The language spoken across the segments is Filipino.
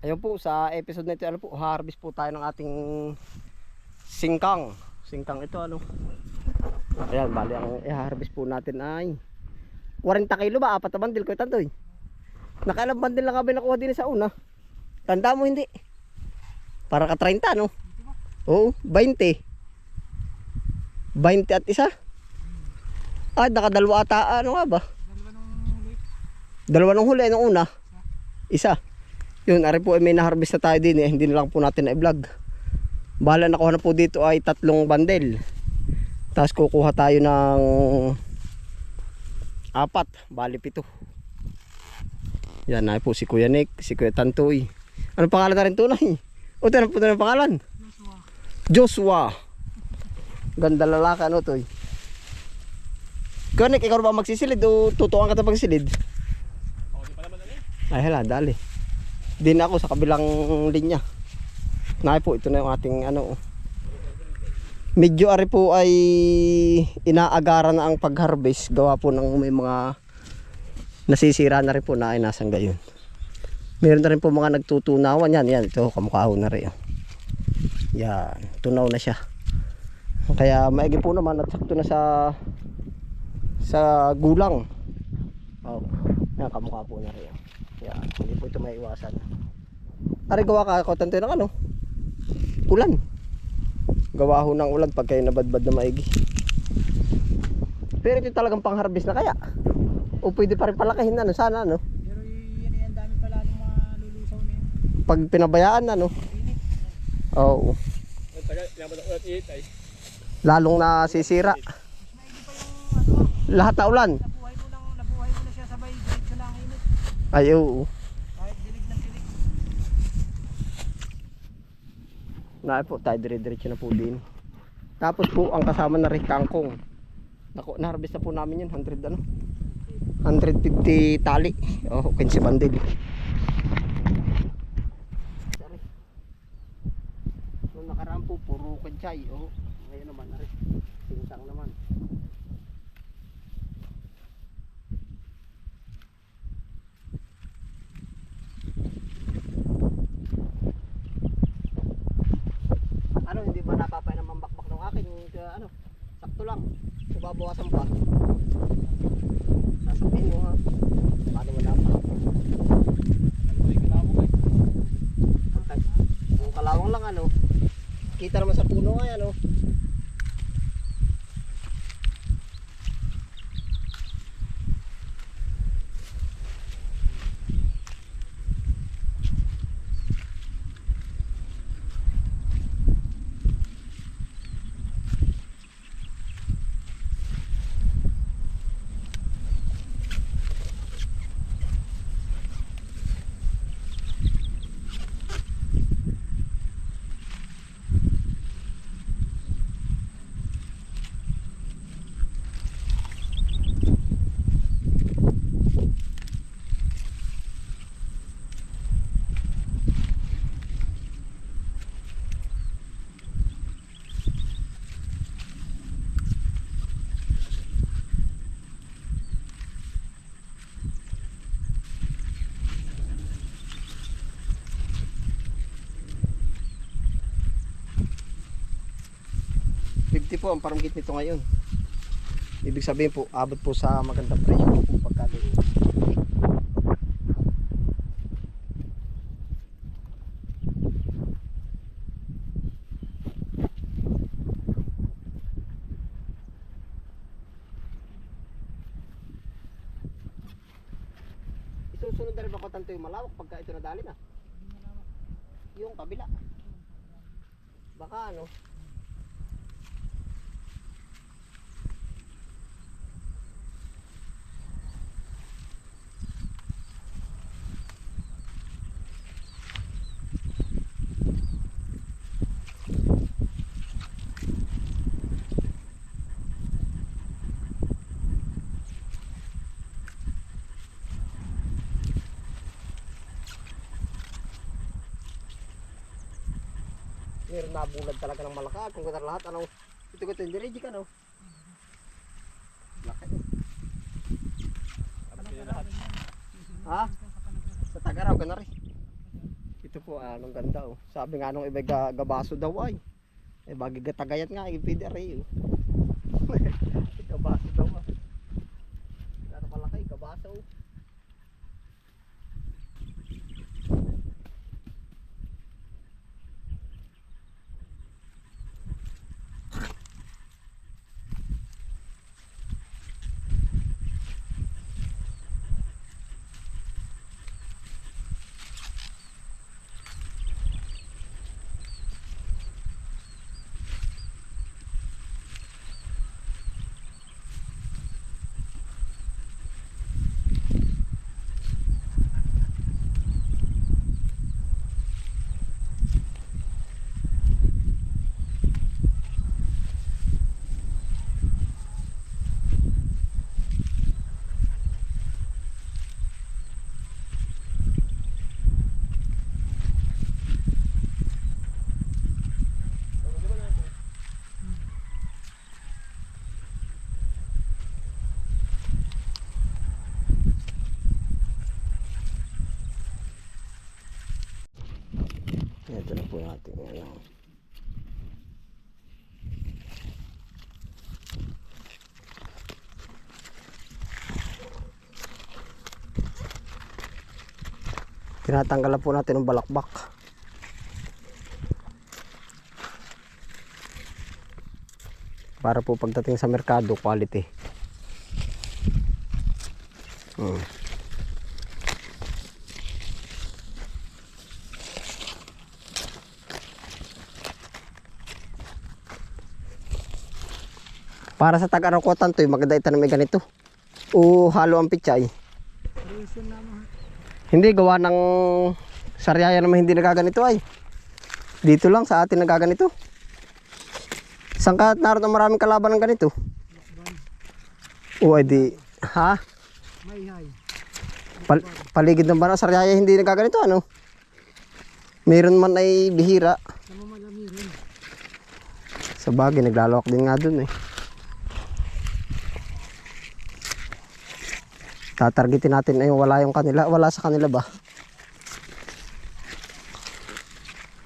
Ayun po, sa episode na ito, ano po, harvest po tayo ng ating singkang. Singkang ito, ano. Ayan, bali ang i-harvest po natin ay 40 kilo ba? 4 na bandil ko tantoy. Nakailang bandil lang kami nakuha din sa una. Tanda mo hindi? Para ka 30, no? Oo, 20. 20 at isa. Ah, nakadalwa ata, ano nga ba? Dalawa nung huli, nung una. Isa. Yun, ari po, may na-harvest na tayo din eh. Hindi na lang po natin na-vlog. Bahala nakuha na po dito ay 3 bandel. Tapos kukuha tayo ng 4. Bali 7. Yan na po si Kuya Nick, si Kuya Tantoy. Ano pangalan na rin tunay? O ito na po na pangalan? Joshua. Ganda lalaki ano to eh. Kuya Nick, ikaw ba magsisilid o tutukan ka na pagsilid? Ay hala, dali. Din ako sa kabilang linya. Nay po, ito na yung ating ano. Medyo ari po ay inaagara na ang pag-harvest. Gawa po ng may mga nasisira na rin po na ay nasang gayon. Meron na rin po mga nagtutunawan yan. Yan, ito kamukha na rin. Yan, tunaw na siya. Kaya maigi po naman at sakto na sa gulang. Oh, yan kamukha po na rin. Yan, hindi po ito maiwasan. Ari gawa ka ako tanto ng ano? Ulan. Gawa ho ng ulan pag kayo nabadbad na maigi. Pero ito talagang pang-harvest na kaya. O pwede pa rin palakihin na no? Sana no? Pero yan dami pala ng mga lulusaw na yun. Pag pinabayaan na no? Oo. Lalong nasisira. Lahat na ulan. Nabuhay mo na siya sabay diretso na ang init. Ay oo. Kahit dilig ng dilig. Na po tayo dire-diretso na po din. Tapos po ang kasama na rin kangkong. Naku, na-harvest na po namin yun 100 ano? 150 tali. Oh, 15 bandil. Sorry. Nung nakaraan po puro kanchay. Oh, ngayon naman na rin. Sinsang naman. Ano, hindi ba napapay ng mambakbak ng akin? Ano, sakto lang. Babawasan pa. Sasabihin mo ha. Paano mo dapat? Kung kalawang lang ano. Kita naman sa puno nga ano. Po ang paramgit nito ngayon. Ibig sabihin po abot po sa magandang presyo kung pagkano. Isusunod na rin ako tanto yung malawak pagka ito nadali na. Yung kabila. Baka ano. Meron nabulag talaga ng malaka. Kung ganda lahat, ano, ito hindi ready ka, no? Laki. Ha? Sa Tagaraw ka na rin. Ito po, anong ganda oh. Sabi nga nung iba gabaso daw ay. Eh bagi gatagayat nga, ipid aray oh. Gabaso daw ah. Gano'ng kalaki, gabaso. Ito na po natin ano. Tinatanggalan po natin ng balakbak. Para po pagdating sa merkado, quality. Para sa tag-arakwatan to, maganda itanim may ganito. O halo ang pichay. Reason naman. Hindi gawa ng Sariaya naman hindi nagaganito ay. Dito lang sa atin nagaganito. Saan ka naroon ang maraming kalaban ng ganito? O ay di, ha? May hay. Paligid ng banang Sariaya hindi nagaganito ano? Meron man ay bihira. Sama malami rin. Sa bagay naglalawak din nga dun eh. Tatargetin natin ay wala yung kanila, wala sa kanila ba?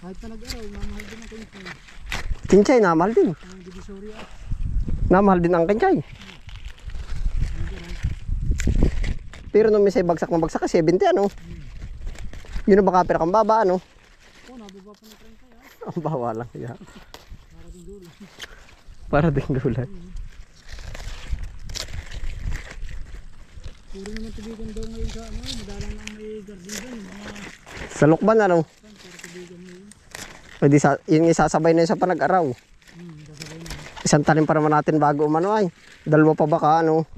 Kahit pa nag-araw, mamahal din ang kinchay. Kinchay namahal din. Ang divisory at Namahal din ang kinchay. Pero nung may bagsak na bagsak ka 70 ano? Yun ang baka pinakang baba ano? oh, nababa pa ng 30 ah. Ang bawa lang ya. Para din dulo. Para din gulay. Puro naman tubigan daw ngayon sa ano, madalang na may garden dyan. Mga Sa Lukban ano? puro tubigan ngayon. Pwede yun isasabay na yun sa panag-araw. Sasabay na. Isang tanim pa naman natin bago umano ay. Dalawa pa baka ano?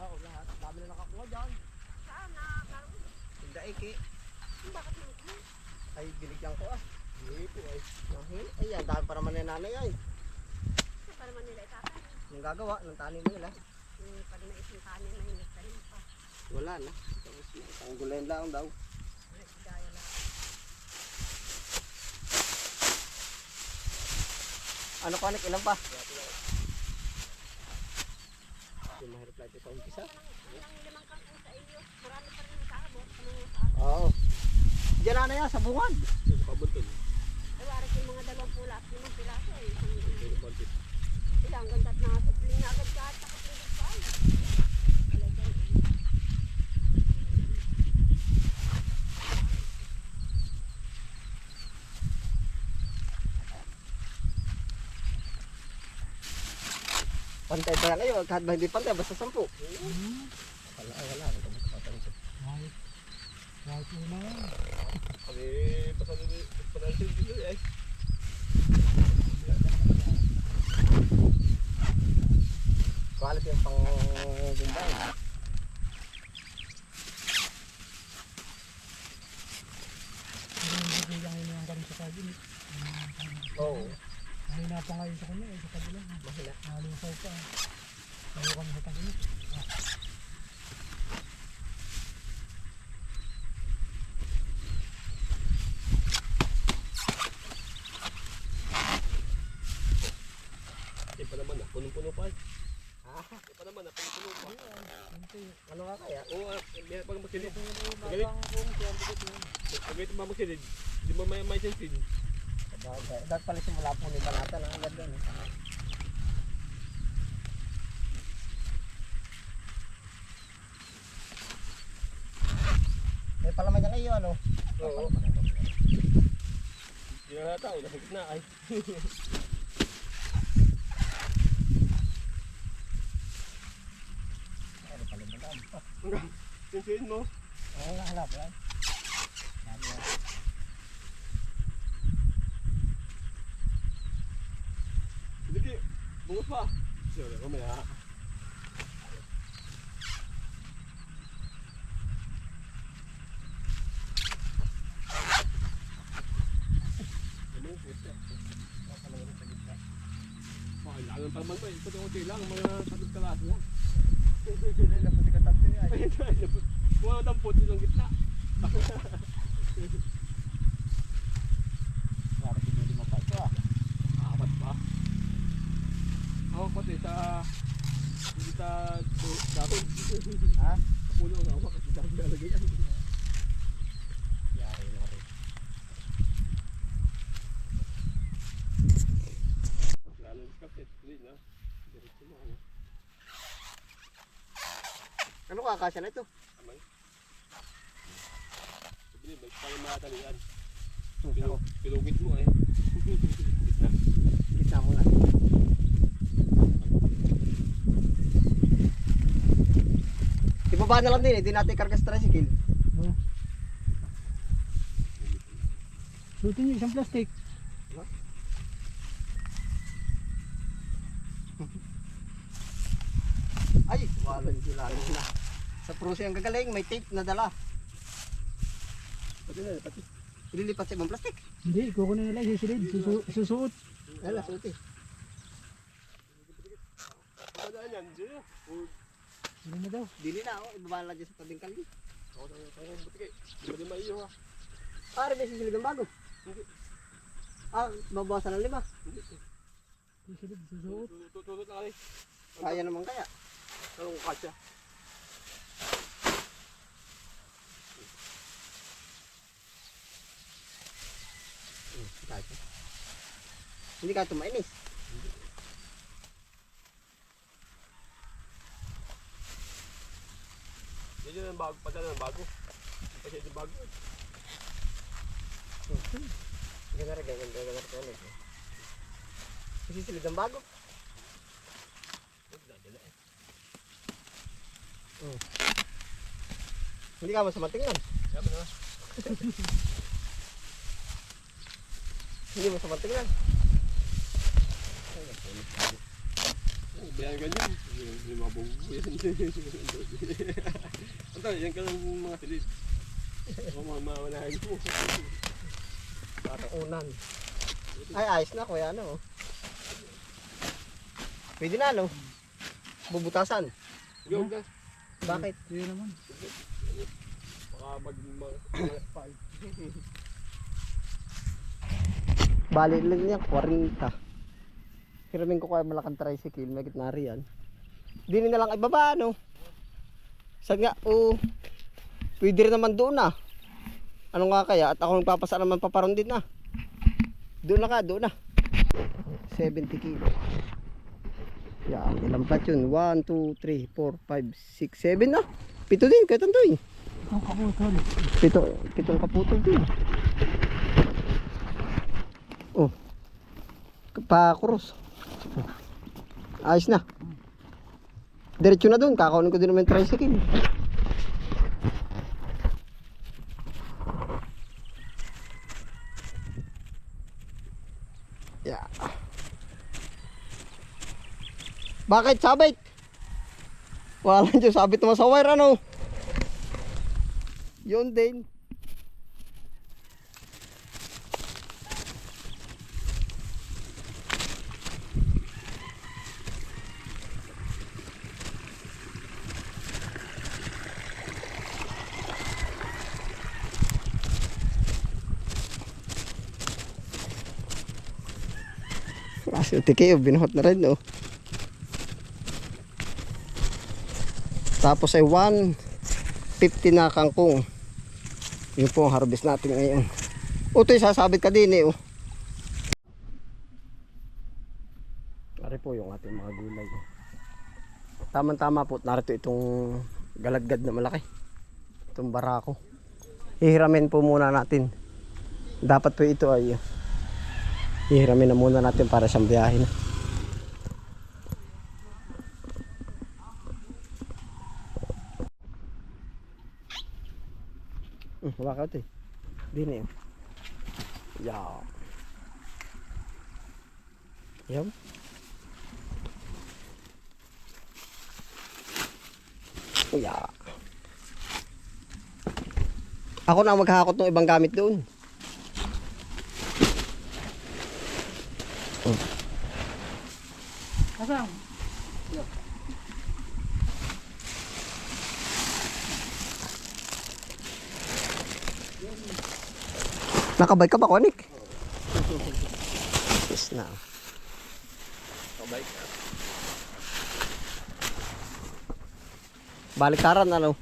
Oo, lahat. Dami na nakakuha dyan. Saan na? Hindi iki. Bakit mo? Ay, binigyan ko ah. Hindi po ay. Ay, ang dami para man yung nanay ay. Saan pa naman nila itatanim? Yung gagawa ng tanim nila. Pag naisang kanin na yung nagtanim pa. Wala na. Tapos isang gulay lang daw. Gaya lang. Ano ko anak, ilan pa? Yung mahirap lang ito sa umpisa. Ilang limang kangkong sa iyo. Marami pa rin sa abot. na yan sa bungad. Ay, waras yung mga 2 pula at 5 pilaso eh. Ilang ganda at nakasupling na agad ka at nakapulog pa ay. Talagang eh. Pantay pa yan kayo, kahit ba hindi pantay, basta 10. Wala. Kahit. Kahit una yan. Kami pasansin dito eh. Quality yung pang gumbay. Pero hindi ko lang yun yung kami sa cabinet. Oo. Mahina pa ngayon sa kanya, sa kabila. Mahina. Nalusaw pa. Tayo kami sa cabinet. Eh pa naman ah, punong-puno pa eh. Ah, Eh pa naman ah, punong-puno pa. ano nga kaya? Oo ah, meron pang magsilid. Mabang kung siya dito yun. Pag ito ba magsilid, di mo may sensin. Sabagay. Dapat pala simula po ni Balata na agad doon. May palaman niya kayo ano? Oo. Hindi na tao, nasa gitna ay. Ano pala ba lang? Sensin mo. Oo nga hanap lang. Sige, bungot pa. Sige, mamaya. Kailangan pa naman ba eh. Pati konti lang, mga katas-kalas lang. Dapat ikatante ay. Mga dampot yung gitna. Para hindi mo pa ito ah. Apat pa. Ako pati sa... Hindi sa... Daton. Ha? Sa puno ang hawak kasi dami nalagay yan. Yari na rin. Lalo ng kapit. Hindi na. Diretso mo. Ano? Ano kakasya na ito? Amay. Sabi may pang matalian. Ako. Pilugit mo eh. Gitna mo na. Ibaba na lang din eh, di natin karga sa tricycle. Oh. Suotin niyo isang plastic. Ay, walang kilala na. Sa prusi ang gagaling, may tape na dala. Pati na, pati. Ililipat sa ibang plastic. Hindi, kukunin nila, susunod, susuot. Wala, suti. Papadaan yan, dyan. Ano na daw? Dili na, oh. Ibaba na lang dyan sa tabing kalye. Ako na tayo, buti Hindi mo din maiyo ha. Ah, rin may sisilig ng bago. Hindi. Ah, babawasan ng 5. Hindi. Susunod, susuot. Tutulot na kali. Kaya naman kaya. Anong kasya? Kahit. Hindi ka tumainis. Yan yun ang bago, padala ng bago. Kasi ito bago. Ganda rin, ganda. Sisilig ng bago. Dadala eh. Hindi ka masama tingnan. Kaya mo na. Hindi masama tingnan. Bayan ganyan. Yung mga bugo yan. Ito, yan ka lang mga silid. O mga mawanahin mo. Parang unan. Ay, ayos na kuya, ano. Pwede na, no? Bubutasan. Huwag ka. Bakit? Hindi naman. Baka mag-pa. Bali lang niya, 40. Hiramin ko kaya malakang tricycle, may gitna riyan. Dini na lang ibaba, no? Saan nga, pwede rin naman doon, ah. Ano nga kaya? At ako nagpapasa naman paparon din na. Doon na ka, doon na. 70 kilo. Yan, ilang plat yun? 1, 2, 3, 4, 5, 6, 7 na. 7 din, kahit ang doy. Ang kaputol. 7 kaputol din. Oh. Pa-cross. Ayos na. Diretso na doon, kakaunin ko din naman yung tricycle. Yeah. Bakit sabit? Wala dyan sabit naman sa wire ano. Yun din. Kasi tiki, binuhot na rin, oh. Tapos ay 150 na kangkong. Yun po ang harvest natin ngayon. Utoy, sasabit ka din, eh, oh. Ari po yung ating mga gulay. Tama-tama po, narito itong galagad na malaki. Itong barako. Hihiramin po muna natin. Dapat po ito ay hihiramin na muna natin para siyang biyahe na. Hawakan ito eh. Di na yun. Yaw. Yaw. Yaw. Ako na maghahakot ng ibang gamit doon. Kasang. Nakabay ka ba, Konik? Yes na. Kabay. Baliktaran ano?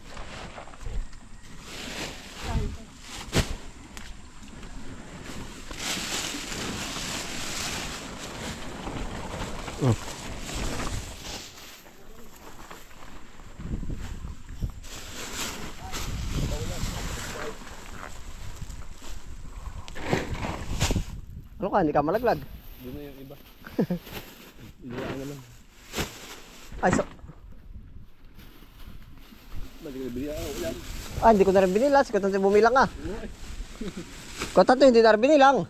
Ano ka, hindi ka malaglag? Doon na yung iba. Ilaan na lang. Ay, so, Nagbibili ako yan. hindi ko na rin binilas. Kung bumilang ka. Kung tato, hindi na rin binilang.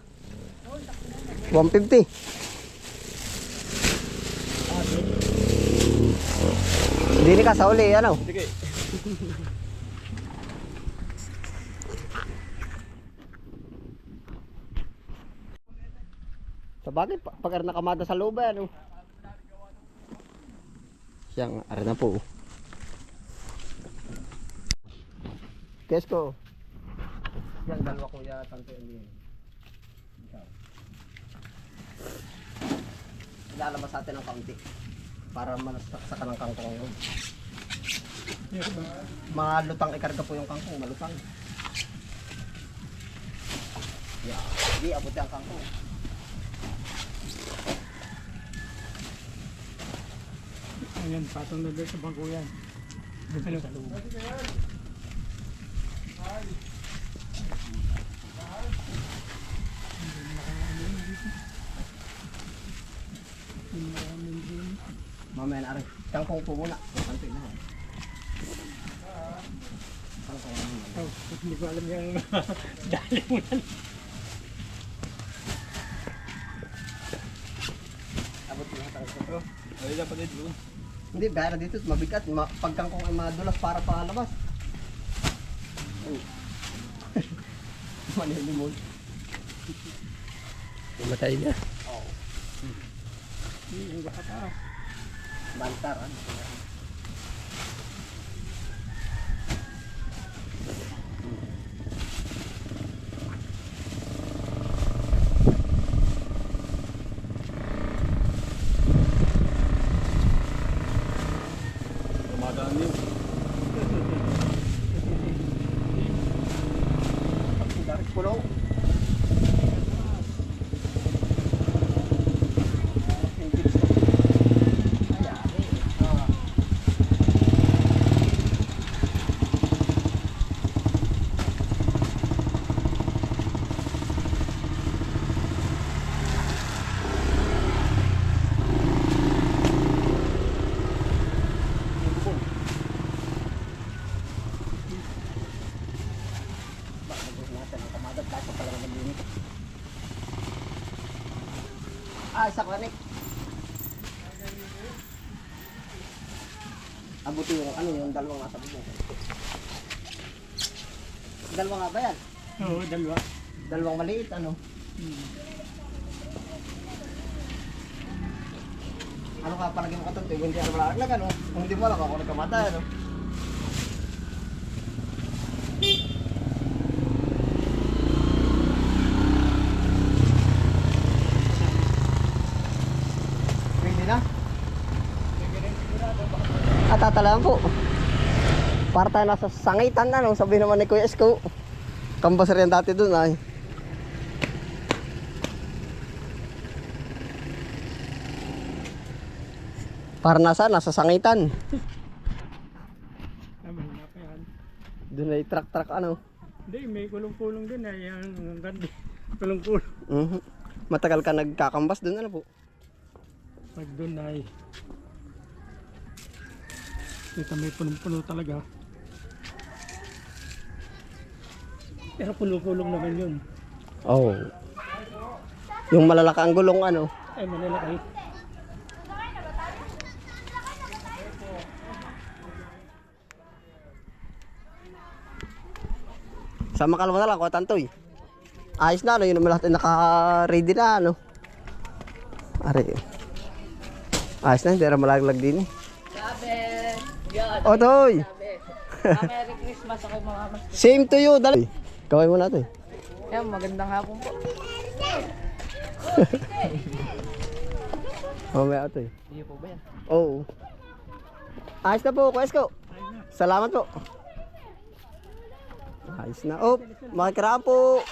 150. Hindi ni ka sa uli, ano? Sige. Sa bagay, pag nakamada sa loob, ano? Siyang, ari na po. Kesko. Yan, dalawa kuya, tanto hindi. Ilalabas natin ng kaunti para malasaksak ng kangkong yun. Malutang ikarga po yung kangkong, malutang. Yeah. Hindi, abot yung kangkong. Ayan, patong na doon sa bangko yan. Ano? Sa loob. Mamaya na ari. Kangkong po muna. Kanto na. Kangkong muna. Oh, hindi ko alam yung dali mo na. Abot na hatang ito. Ay, dapat din doon. Hindi, bayara dito. Mabigat. Pag kangkong ay madulas para palabas. Manilimon. Matay na. Oo. Yung baka pa. Bantar. Ano? Dumadaan yun. gulong. Ah, isa kanik. Abuti yung ano yung dalawang nasa bubong. Dalawa nga ba yan? Oo, dalawa. Dalawang maliit ano? Ano ka palagi mo katanto? Hindi ano malaglag ano? Kung hindi mo alam ako nagkamatay ano? Pwede na? Tatalayan po. Para tayo nasa sangitan na, no? Sabi naman ni Kuya Esko. Kambasar yan dati dun ay. Para nasa sangitan. Mahina pa yan. Doon ay truck ano. Hindi, may kulong-kulong din ay ang ganda. Kulong-kulong. Matagal ka nagkakambas doon ano po? Pag doon ay kita may punong-puno talaga. Pero kulong-kulong naman yun. Oh. Yung malalaka ang gulong ano. Ay, malalaki. Sama ka naman na lang, Kuya Tantoy. Ayos na ano, yun naman lahat ay naka-ready na ano. Ari. Ayos na, hindi na malaglag din eh. O Toy! Merry Christmas ako mga mas. Same to you, dali. Gawin mo natin. Yan, magandang hapon po. Mamaya ito eh. Iyo po ba yan? Oo. Ayos na po, Kuya Esko. Salamat po. Ayos na. Oh, makikiraan po.